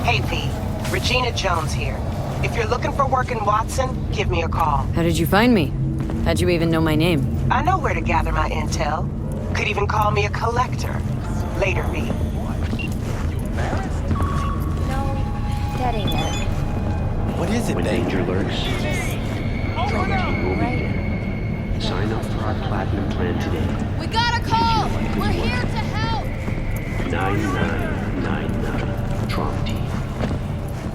Hey, V. Regina Jones here. If you're looking for work in Watson, give me a call. How did you find me? How'd you even know my name? I know where to gather my intel. Could even call me a collector. Later, V. No, that ain't it. What is it, When babe? danger lurks, Trouble Team will be there. Sign up for our Platinum plan today. We got a call! We're here to help! 9999 Trouble Team.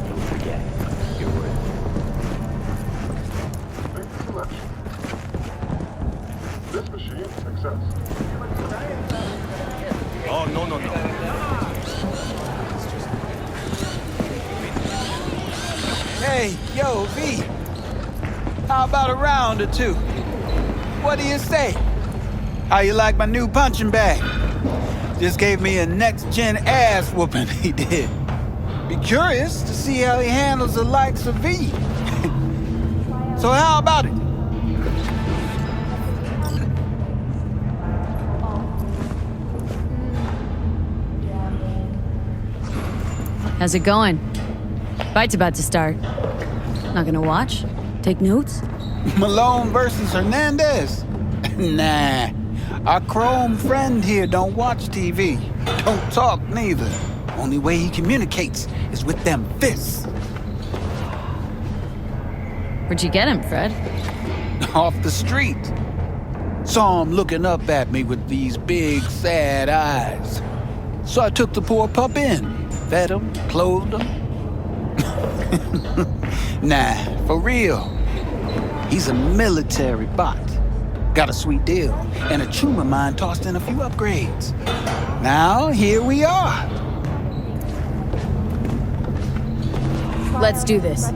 Don't forget, you're worth it. This machine accepts. Oh, no. Hey, yo, V. How about a round or two? What do you say? How you like my new punching bag? Just gave me a next-gen ass whooping, he did. Be curious to see how he handles the likes of V. So how about it? How's it going? Fight's about to start. Not gonna watch? Take notes? Malone versus Hernandez? Nah. Our chrome friend here don't watch TV. Don't talk neither. Only way he communicates is with them fists. Where'd you get him, Fred? Off the street. Saw him looking up at me with these big, sad eyes. So I took the poor pup in. Fed him, clothed him. Nah, for real. He's a military bot. Got a sweet deal, and a tumor mine tossed in a few upgrades. Now, here we are. Let's do this.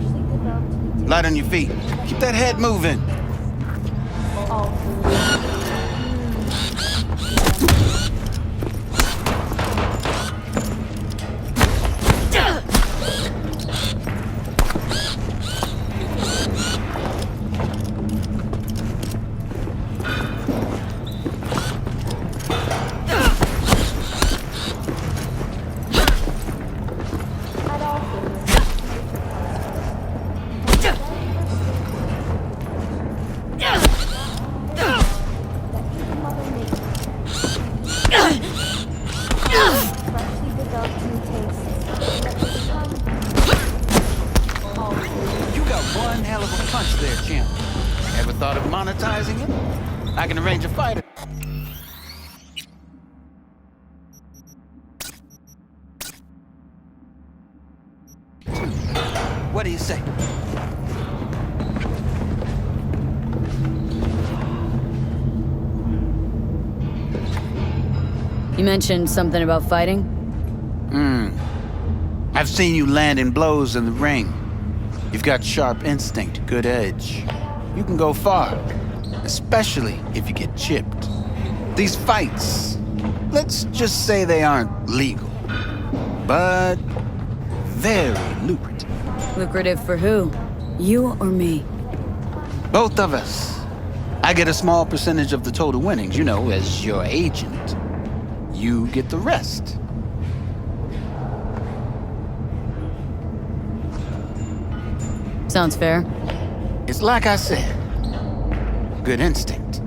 Light on your feet. Keep that head moving. One hell of a punch there, champ. Ever thought of monetizing it? I can arrange a fighter. What do you say? You mentioned something about fighting? I've seen you landing blows in the ring. You've got sharp instinct, good edge. You can go far, especially if you get chipped. These fights, let's just say they aren't legal, but very lucrative. Lucrative for who? You or me? Both of us. I get a small percentage of the total winnings, you know, as your agent. You get the rest. Sounds fair. It's like I said, good instinct.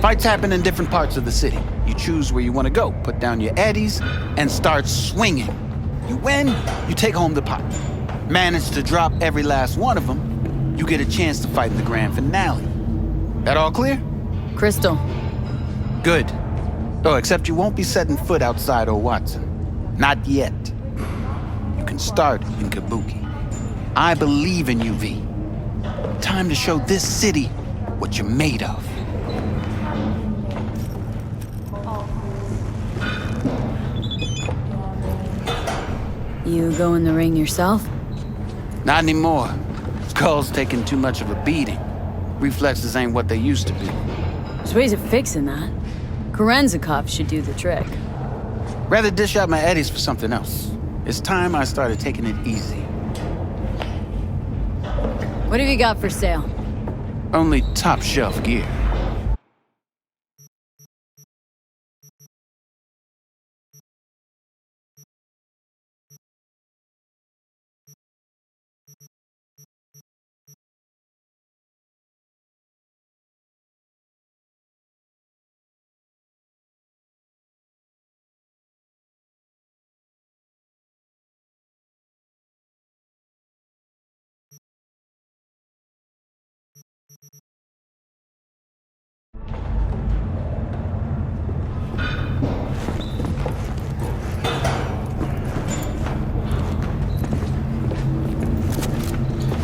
Fights happen in different parts of the city. You choose where you want to go, put down your eddies, and start swinging. You win, you take home the pot. Manage to drop every last one of them, you get a chance to fight in the grand finale. That all clear? Crystal. Good. Oh, except you won't be setting foot outside O. Watson. Not yet. You can start in Kabuki. I believe in you, V. Time to show this city what you're made of. You go in the ring yourself? Not anymore. Skull's taking too much of a beating. Reflexes ain't what they used to be. There's ways of fixing that. Korenzikov should do the trick. Rather dish out my eddies for something else. It's time I started taking it easy. What have you got for sale? Only top shelf gear.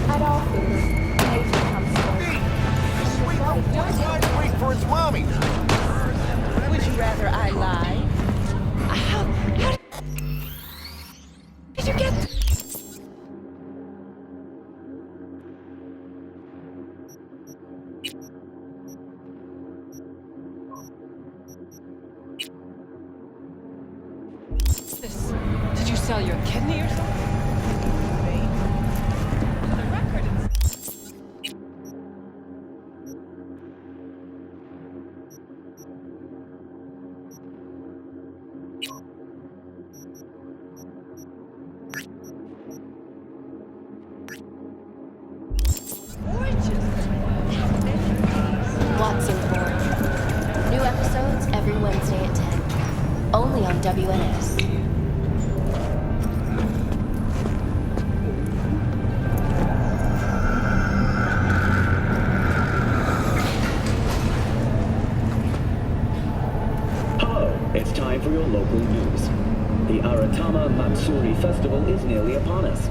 At all foods, nature comes first. Wait for its mommy. Would you rather I lie? How did you get... This? Did you sell your kidney or something? For the record, it's... Watson Bourne. New episodes every Wednesday at 10. Only on WNS. Hello, it's time for your local news. The Aratama Matsuri Festival is nearly upon us.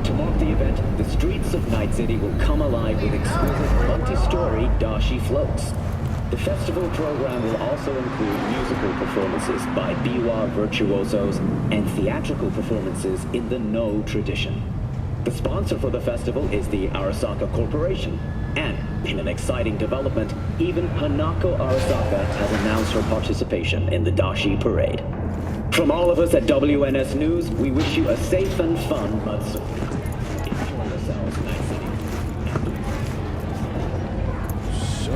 To mark the event, the streets of Night City will come alive with exquisite multi-story dashi floats. The festival program will also include musical performances by biwa virtuosos and theatrical performances in the No tradition. The sponsor for the festival is the Arasaka Corporation. And, in an exciting development, even Hanako Arasaka has announced her participation in the Dashi Parade. From all of us at WNS News, we wish you a safe and fun Matsuri. Enjoy yourselves, Night City. So,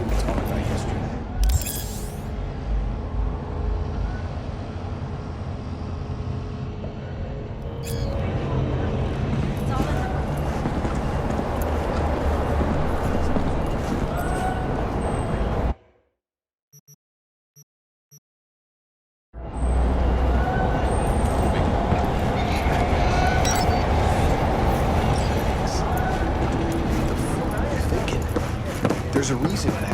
let's talk about history. There's a reason that.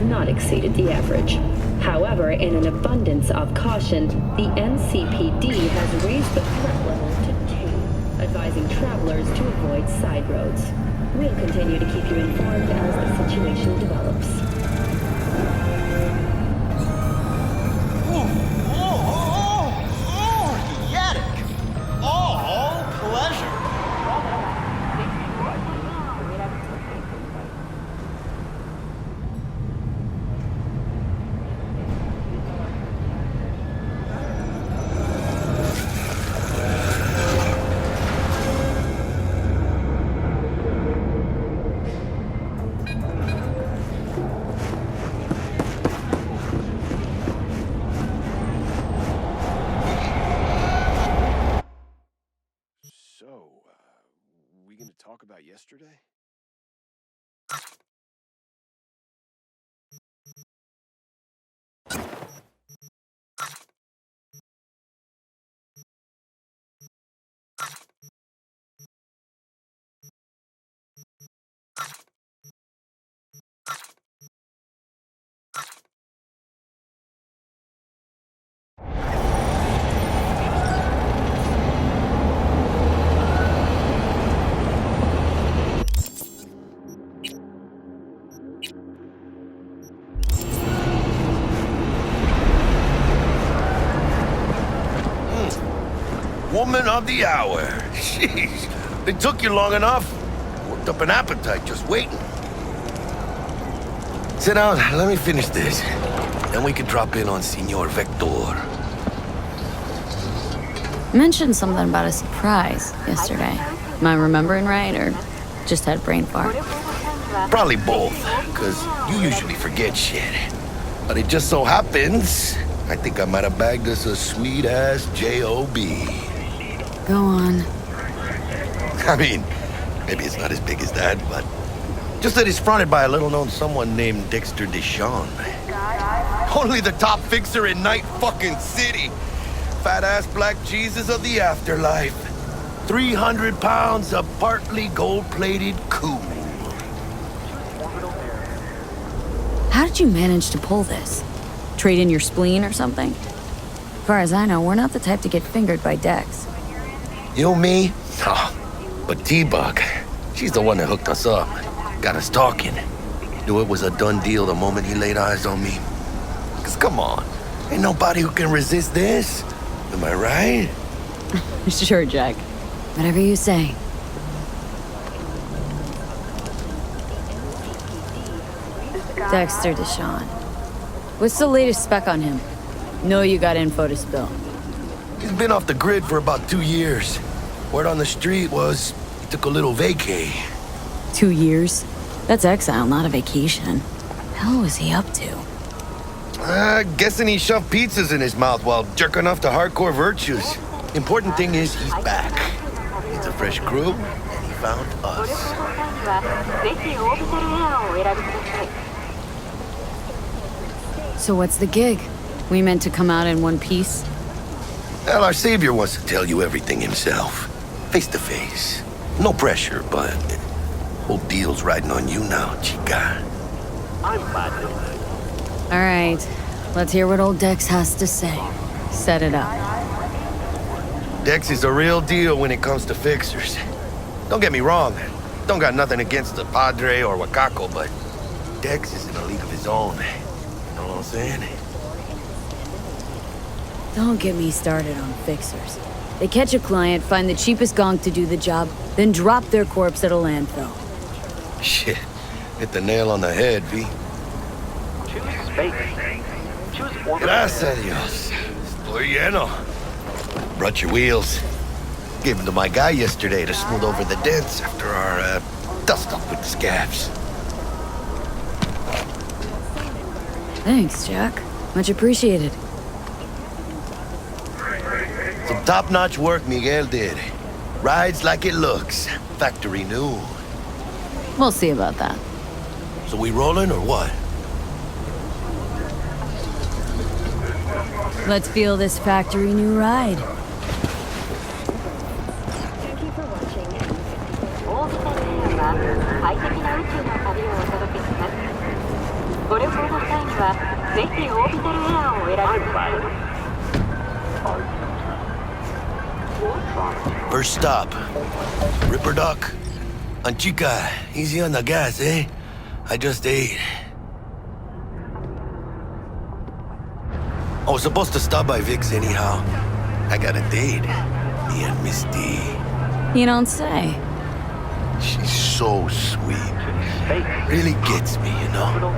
Not exceeded the average. However, in an abundance of caution, the NCPD has raised the threat level to 2, advising travelers to avoid side roads. We'll continue to keep you informed as the situation develops. Yatic! All pleasure! We gonna talk about yesterday? Woman of the hour. Jeez, it took you long enough. Worked up an appetite just waiting. Sit down, let me finish this. Then we can drop in on Senor Vector. Mentioned something about a surprise yesterday. Am I remembering right, or just had a brain fart? Probably both, because you usually forget shit. But it just so happens, I think I might have bagged us a sweet-ass J.O.B. Go on. I mean, maybe it's not as big as that, but just that he's fronted by a little-known someone named Dexter Deshawn. Only the top fixer in Night fucking City. Fat-ass black Jesus of the afterlife. 300 pounds of partly gold-plated cool. How did you manage to pull this? Trade in your spleen or something? As far as I know, we're not the type to get fingered by Dex. You, me? Oh, but T-Bug, she's the one that hooked us up. Got us talking. Knew it was a done deal the moment he laid eyes on me. 'Cause come on, ain't nobody who can resist this. Am I right? Sure, Jack. Whatever you say. Dexter Deshawn. What's the latest spec on him? Know you got info to spill. He's been off the grid for about 2 years. Word on the street was he took a little vacay. 2 years? That's exile, not a vacation. Hell was he up to? Guessing he shoved pizzas in his mouth while jerking off to hardcore virtues. Important thing is he's back. It's a fresh crew, and he found us. So what's the gig? We meant to come out in one piece? Well, our savior wants to tell you everything himself. Face to face. No pressure, but whole deal's riding on you now, chica. I'm glad to. All right, let's hear what old Dex has to say. Set it up. Dex is a real deal when it comes to fixers. Don't get me wrong, don't got nothing against the Padre or Wakako, but Dex is in a league of his own. You know what I'm saying? Don't get me started on fixers. They catch a client, find the cheapest gonk to do the job, then drop their corpse at a landfill. Shit, hit the nail on the head, V. Choose space. Choose orbit. Gracias a Dios. Estoy lleno. Brought your wheels. Gave them to my guy yesterday to smooth over the dents after our dust up with the scabs. Thanks, Jack. Much appreciated. Some top-notch work Miguel did. Rides like it looks. Factory new. We'll see about that. So we rolling or what? Let's feel this factory new ride. Thank you for watching. 大きなテーマは快適な宇宙の旅をお届けします。ご旅行の際にはぜひオービタルエアーをお選びください。 First stop. Ripper Duck. Chica, easy on the gas, eh? I just ate. I was supposed to stop by Vic's anyhow. I got a date. Me and Misty. You don't say. She's so sweet. Really gets me, you know?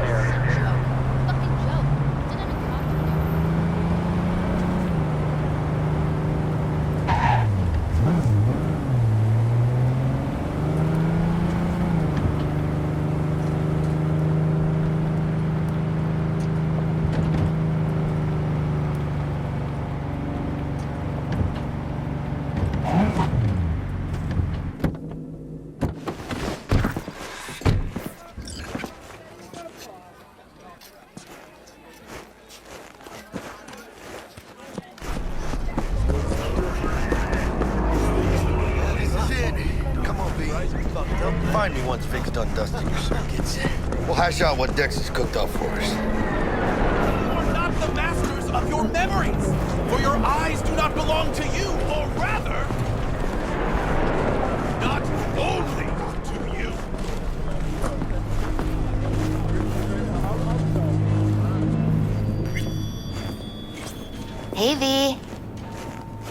Find me once Vic's done dusting your circuits. We'll hash out what Dex has cooked up for us. You are not the masters of your memories, for your eyes do not belong to you, or rather, not only to you. Hey, V.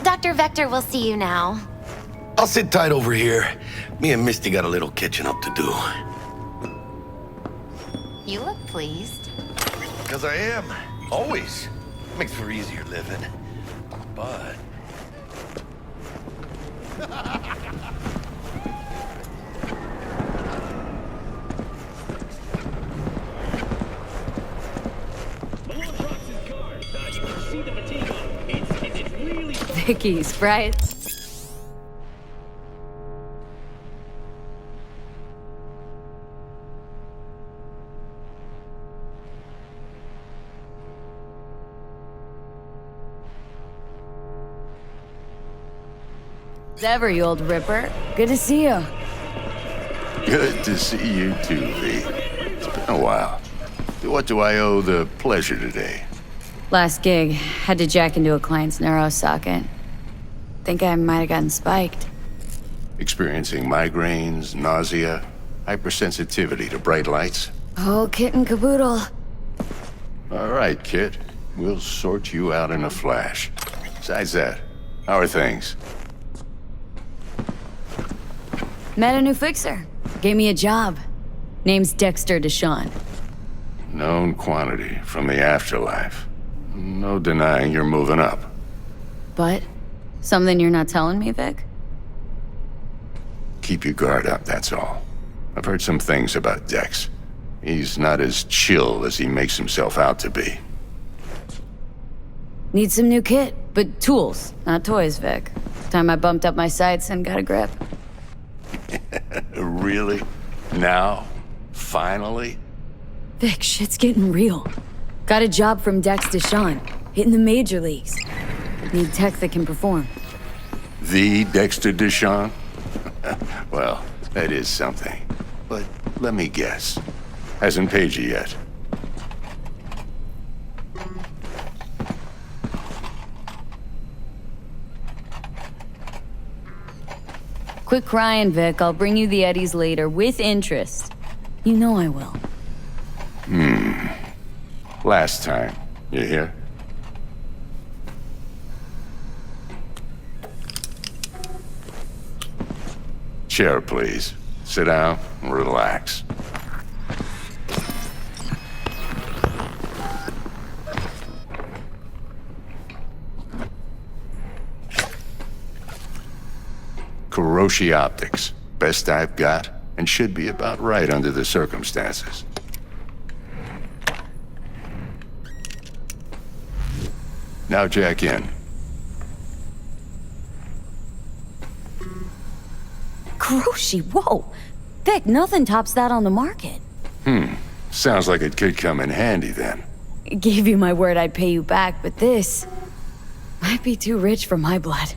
Dr. Vector will see you now. I'll sit tight over here. Me and Misty got a little catching up to do. You look pleased. Because I am. Always. Makes for easier living. But... Vicky's, right? As ever, you old ripper. Good to see you. Good to see you too, V. It's been a while. What do I owe the pleasure today? Last gig, had to jack into a client's neuro socket. Think I might have gotten spiked. Experiencing migraines, nausea, hypersensitivity to bright lights? Oh, kit and caboodle. All right, kid. We'll sort you out in a flash. Besides that, how are things? Met a new fixer. Gave me a job. Name's Dexter Deshawn. Known quantity from the afterlife. No denying you're moving up. But something you're not telling me, Vic? Keep your guard up, that's all. I've heard some things about Dex. He's not as chill as he makes himself out to be. Need some new kit, but tools, not toys, Vic. Time I bumped up my sights and got a grip. Really? Now? Finally? Vic, shit's getting real. Got a job from Dex Deshawn, hitting the major leagues. Need tech that can perform. The Dexter Deshawn? Well, that is something. But let me guess. Hasn't paid you yet. Quit crying, Vic. I'll bring you the Eddies later, with interest. You know I will. Last time. You hear? Chair, please. Sit down and relax. Kuroshi Optics. Best I've got, and should be about right under the circumstances. Now jack in. Kuroshi, whoa! Vic, nothing tops that on the market. Sounds like it could come in handy then. Gave you my word I'd pay you back, but this might be too rich for my blood.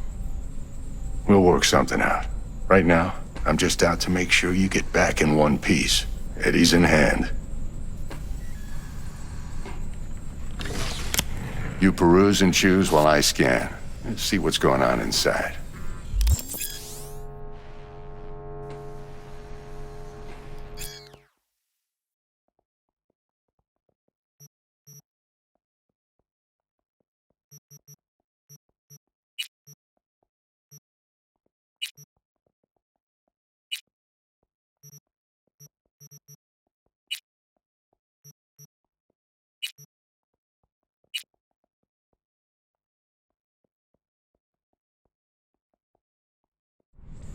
We'll work something out. Right now, I'm just out to make sure you get back in one piece. Eddie's in hand. You peruse and choose while I scan. Let's see what's going on inside.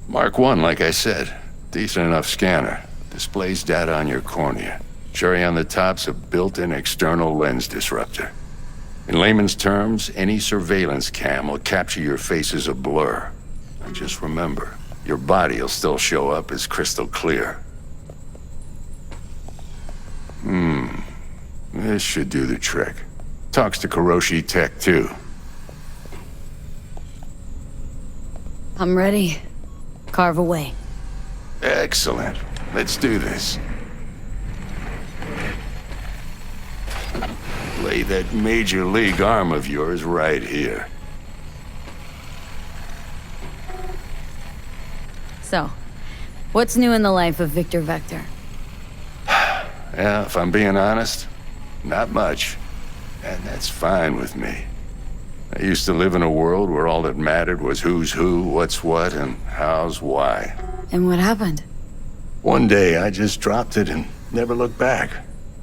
Mark 1, like I said. Decent enough scanner. Displays data on your cornea. Cherry on the top's a built-in external lens disruptor. In layman's terms, any surveillance cam will capture your face as a blur. And just remember, your body'll still show up as crystal clear. This should do the trick. Talks to Kuroshi Tech, too. I'm ready. Carve away. Excellent. Let's do this. Lay that major league arm of yours right here. So, what's new in the life of Victor Vector? Yeah, if I'm being honest, not much. And that's fine with me. I used to live in a world where all that mattered was who's who, what's what, and how's why. And what happened? One day I just dropped it and never looked back.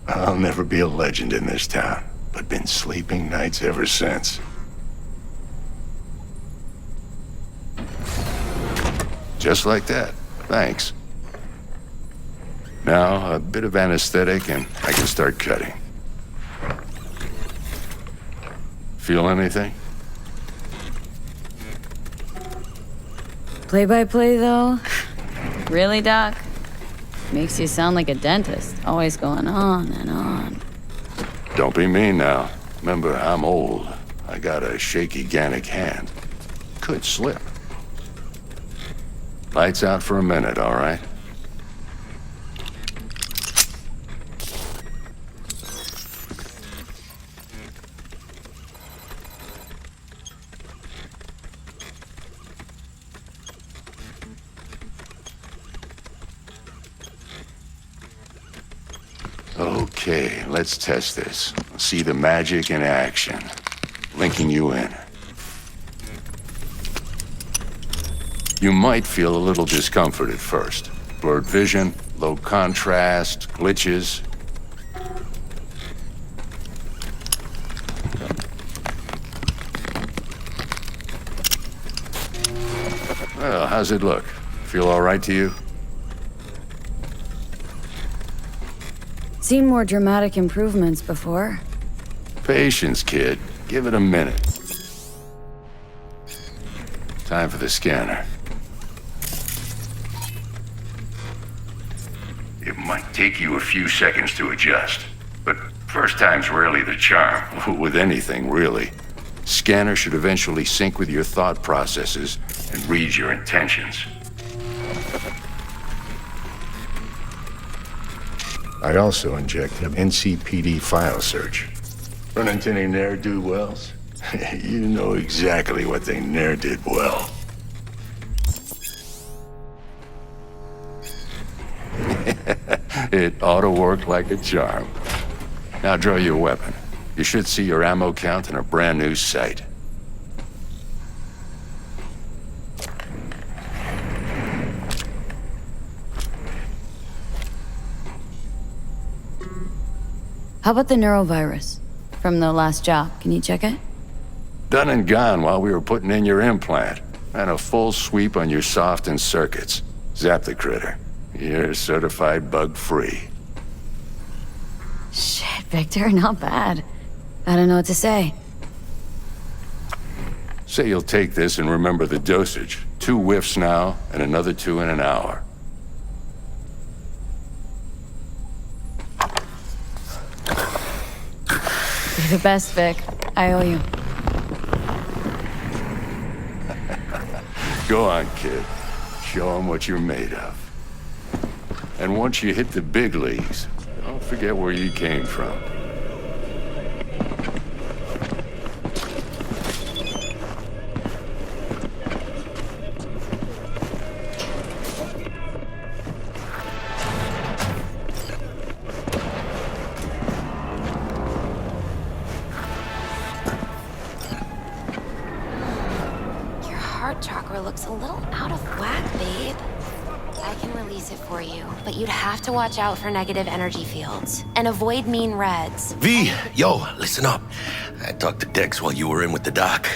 I'll never be a legend in this town, but been sleeping nights ever since. Just like that. Thanks. Now, a bit of anesthetic and I can start cutting. Feel anything? Play-by-play, though? Really, Doc? Makes you sound like a dentist, always going on and on. Don't be mean now. Remember, I'm old. I got a shaky Gannic hand. Could slip. Lights out for a minute, all right? Okay, let's test this. See the magic in action. Linking you in. You might feel a little discomfort at first. Blurred vision, low contrast, glitches. How's it look? Feel all right to you? Seen more dramatic improvements before. Patience, kid. Give it a minute. Time for the scanner. It might take you a few seconds to adjust, but first time's rarely the charm, with anything, really. Scanner should eventually sync with your thought processes and read your intentions. I also injected an NCPD file search. Run into any ne'er-do-wells? You know exactly what they ne'er did well. It ought to work like a charm. Now draw your weapon. You should see your ammo count in a brand new sight. How about the neurovirus? From the last job, can you check it? Done and gone while we were putting in your implant. And a full sweep on your soft and circuits. Zap the critter. You're certified bug-free. Shit, Victor, not bad. I don't know what to say. Say you'll take this and remember the dosage. 2 whiffs now, and another 2 in an hour. You're the best, Vic. I owe you. Go on, kid. Show them what you're made of. And once you hit the big leagues, don't forget where you came from. Your heart chakra looks a little out of whack, babe. I can release it for you, but you'd have to watch out for negative energy fields and avoid mean reds. V, yo, listen up. I talked to Dex while you were in with the doc.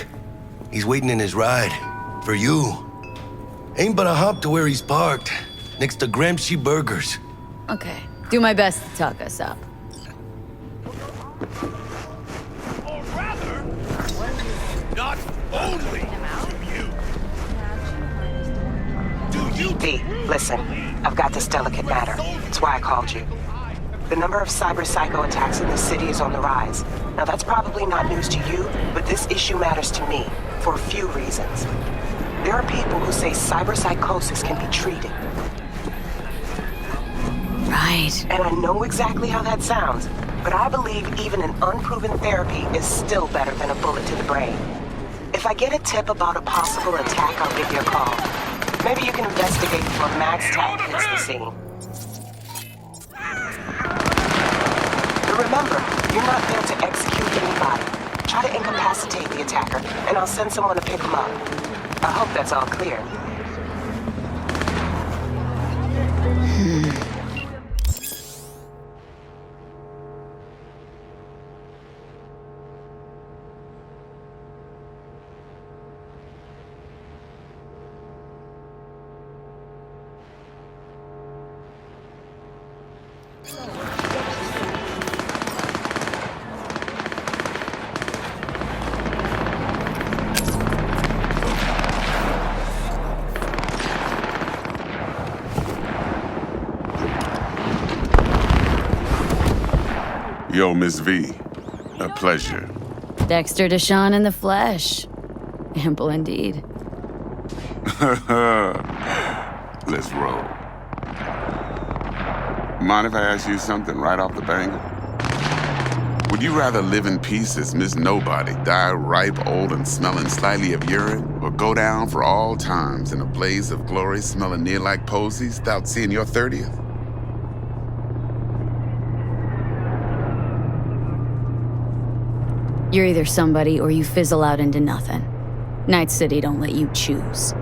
He's waiting in his ride. For you. Ain't but a hop to where he's parked. Next to Gramsci Burgers. Okay, do my best to talk us up. Or rather, not only V, listen. I've got this delicate matter. It's why I called you. The number of cyber-psycho attacks in the city is on the rise. Now, that's probably not news to you, but this issue matters to me for a few reasons. There are people who say cyberpsychosis can be treated. Right. And I know exactly how that sounds, but I believe even an unproven therapy is still better than a bullet to the brain. If I get a tip about a possible attack, I'll give you a call. Maybe you can investigate before Max Tag hits the scene. But remember, you're not there to execute anybody. Try to incapacitate the attacker, and I'll send someone to pick him up. I hope that's all clear. Yo, Miss V. A pleasure. Dexter Deshawn in the flesh. Ample indeed. Let's roll. Mind if I ask you something right off the banger? Would you rather live in peace as Miss Nobody, die ripe, old, and smelling slightly of urine, or go down for all times in a blaze of glory smelling near like posies without seeing your 30th? You're either somebody or you fizzle out into nothing. Night City don't let you choose.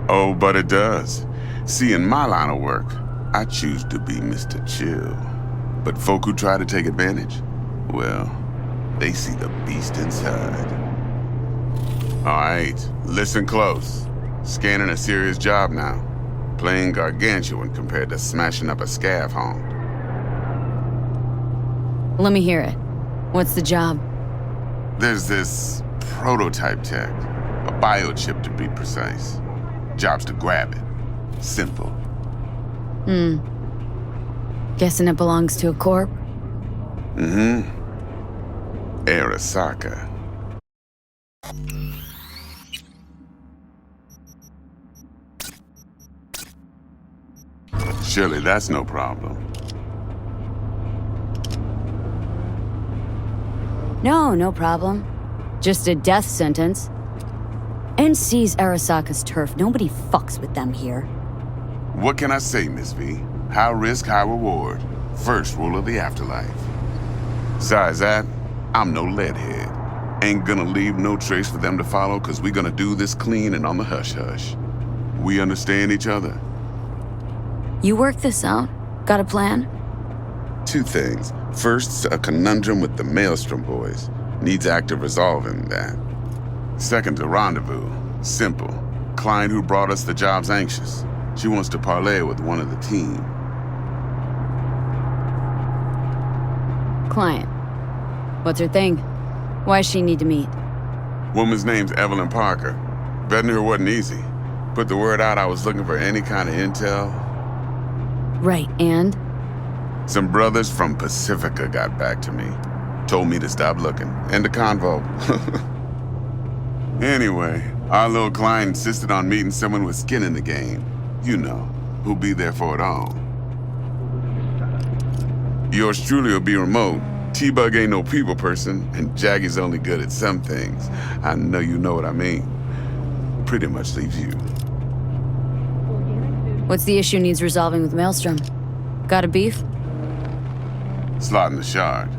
Oh, but it does. See, in my line of work, I choose to be Mr. Chill. But folk who try to take advantage, well, they see the beast inside. All right, listen close. Scanning a serious job now. Playing gargantuan compared to smashing up a scav home. Let me hear it. What's the job? There's this prototype tech. A biochip to be precise. Job's to grab it. Simple. Guessing it belongs to a corp? Arasaka. Surely that's no problem. No problem. Just a death sentence. NC's Arasaka's turf. Nobody fucks with them here. What can I say, Miss V? High risk, high reward. First rule of the afterlife. Besides that, I'm no leadhead. Ain't gonna leave no trace for them to follow, cause we gonna do this clean and on the hush-hush. We understand each other? You work this out? Got a plan? Two things. First, a conundrum with the Maelstrom boys. Needs active resolving that. Second, a rendezvous. Simple. Client who brought us the job's anxious. She wants to parlay with one of the team. Client. What's her thing? Why does she need to meet? Woman's name's Evelyn Parker. Betting her wasn't easy. Put the word out I was looking for any kind of intel. Right, and? Some brothers from Pacifica got back to me. Told me to stop looking. End of convo. Anyway, our little client insisted on meeting someone with skin in the game. You know, who'll be there for it all. Yours truly will be remote. T-Bug ain't no people person, and Jaggy's only good at some things. I know you know what I mean. Pretty much leaves you. What's the issue needs resolving with Maelstrom? Got a beef? Slotting the shard.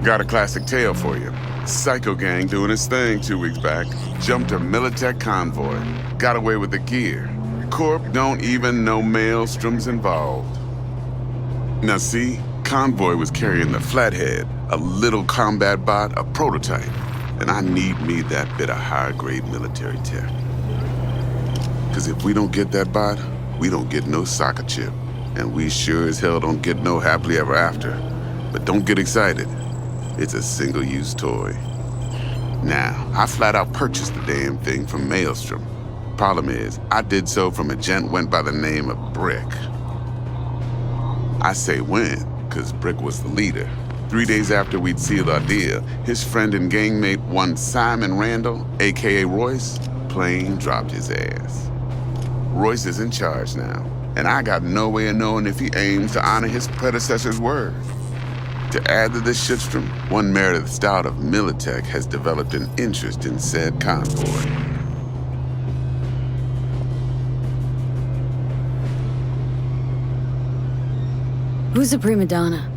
Got a classic tale for you. Psycho gang doing its thing 2 weeks back. Jumped a Militech convoy. Got away with the gear. Corp don't even know Maelstrom's involved. Now see, convoy was carrying the Flathead, a little combat bot, a prototype. And I need me that bit of high-grade military tech. Cause if we don't get that bot, we don't get no soccer chip. And we sure as hell don't get no happily ever after. But don't get excited. It's a single-use toy. Now, I flat out purchased the damn thing from Maelstrom. Problem is, I did so from a gent went by the name of Brick. I say when, cause Brick was the leader. 3 days after we'd sealed our deal, his friend and gangmate, one Simon Randall, aka Royce, plain dropped his ass. Royce is in charge now, and I got no way of knowing if he aims to honor his predecessor's word. To add to this shitstorm, one Meredith Stout of Militech has developed an interest in said convoy. Who's the prima donna?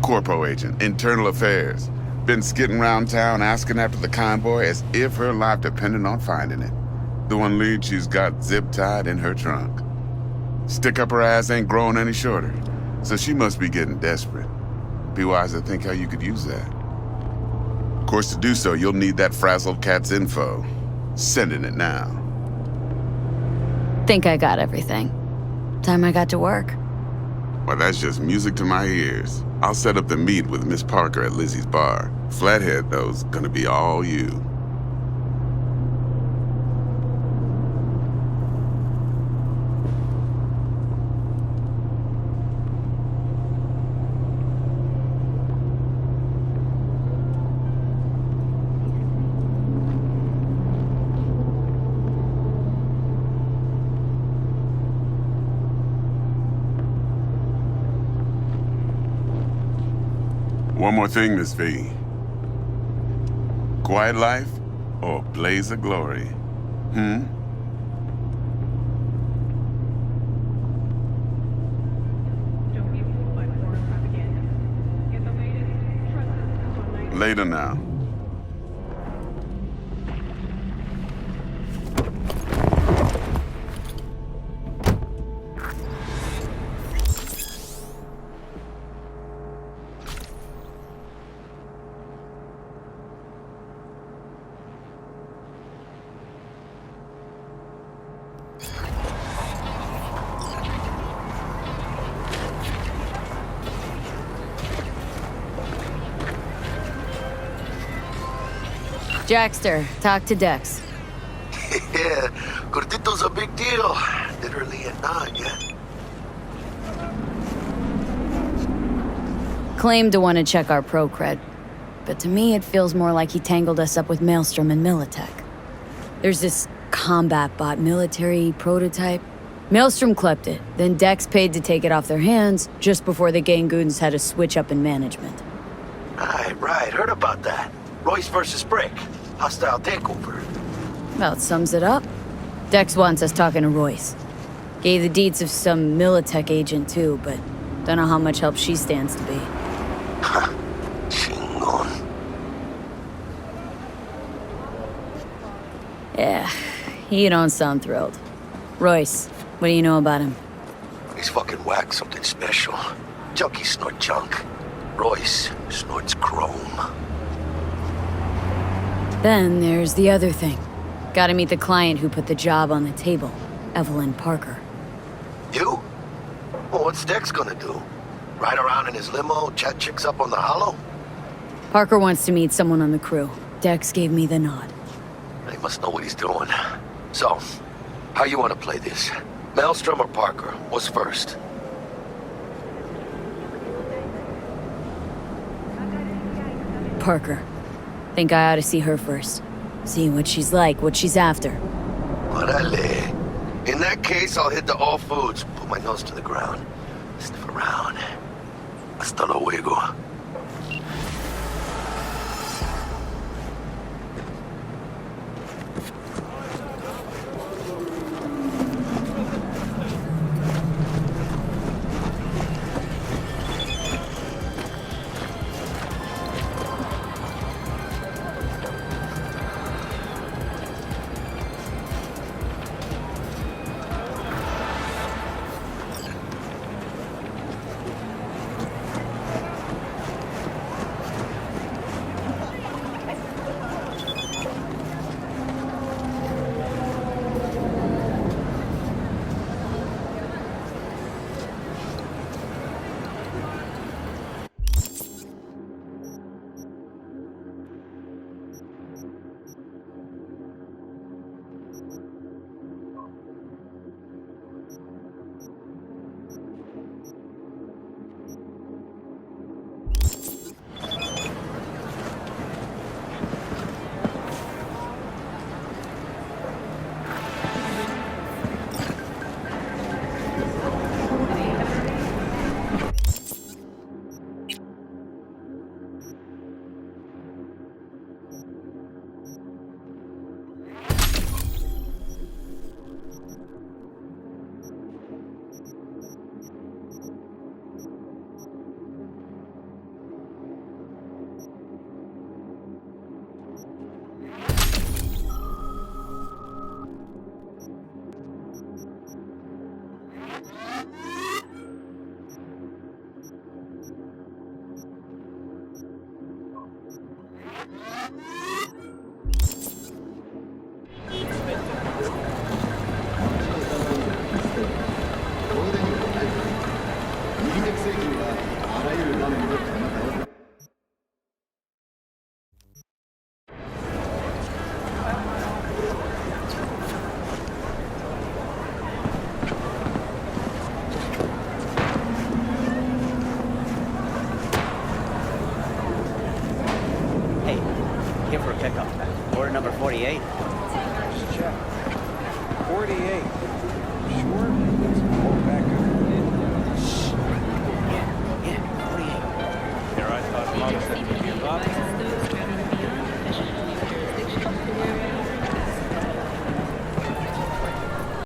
Corpo agent, internal affairs. Been skidding around town asking after the convoy as if her life depended on finding it. The one lead she's got zip-tied in her trunk. Stick up her ass ain't growing any shorter, so she must be getting desperate. Be wise to think how you could use that. Of course, to do so, you'll need that frazzled cat's info. Sending it now. Think I got everything. Time I got to work. Well, that's just music to my ears. I'll set up the meet with Miss Parker at Lizzie's bar. Flathead, though's gonna be all you. One more thing, Miss V. Quiet life or blaze of glory? Later now. Jackster, talk to Dex. Yeah, Gordito's a big deal. Literally at 9, yeah? Claimed to want to check our pro cred, but to me it feels more like he tangled us up with Maelstrom and Militech. There's this combat bot military prototype. Maelstrom clept it, then Dex paid to take it off their hands just before the Gangoons had a switch up in management. Right, heard about that. Royce versus Brick. Hostile takeover. About sums it up. Dex wants us talking to Royce. Gave the deeds of some Militech agent too, but don't know how much help she stands to be. Chingon. Yeah, you don't sound thrilled. Royce, what do you know about him? He's fucking whack, something special. Junkies snort junk. Royce snorts chrome. Then there's the other thing. Gotta meet the client who put the job on the table, Evelyn Parker. You? Well, what's Dex gonna do? Ride around in his limo, chat chicks up on the hollow? Parker wants to meet someone on the crew. Dex gave me the nod. He must know what he's doing. So, how you want to play this? Maelstrom or Parker? What's first? Parker. Think I ought to see her first. See what she's like, what she's after. Orale. In that case, I'll hit the all foods, put my nose to the ground, sniff around. Hasta luego.